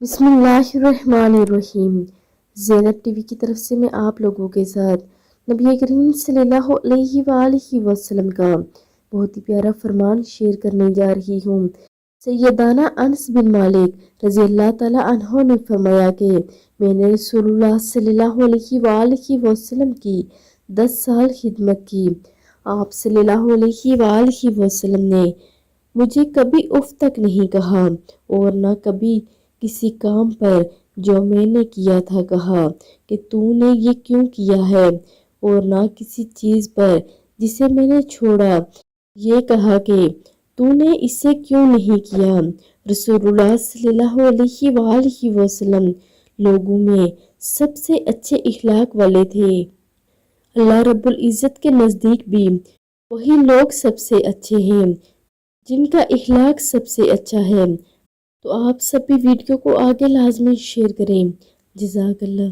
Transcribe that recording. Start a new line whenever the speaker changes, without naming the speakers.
بسم اللہ الرحمن الرحیم۔ زینب ٹی وی کی طرف سے میں آپ لوگوں کے ساتھ نبی کریم صلی اللہ علیہ وآلہ وسلم کا بہت ہی پیارا فرمان شیئر کرنے جا رہی ہوں۔ سیدنا انس بن مالک رضی اللہ تعالیٰ عنہ نے فرمایا کہ میں نے رسول اللہ صلی اللہ علیہ وآلہ وسلم کی 10 سال خدمت کی۔ آپ صلی اللہ علیہ وآلہ وسلم نے مجھے کبھی اف تک نہیں کہا اور نہ کبھی کسی کام پر جو میں نے کیا تھا کہا کہ تو نے یہ کیوں کیا ہے، اور نہ کسی چیز پر جسے میں نے چھوڑا یہ کہا کہ تو نے اسے کیوں نہیں کیا۔ رسول اللہ صلی اللہ علیہ وآلہ وسلم لوگوں میں سب سے اچھے اخلاق والے تھے۔ اللہ رب العزت کے نزدیک بھی وہی لوگ سب سے اچھے ہیں جن کا اخلاق سب سے اچھا ہے۔ تو آپ سب بھی ویڈیو کو آگے لازمی شیئر کریں۔ جزاک اللہ۔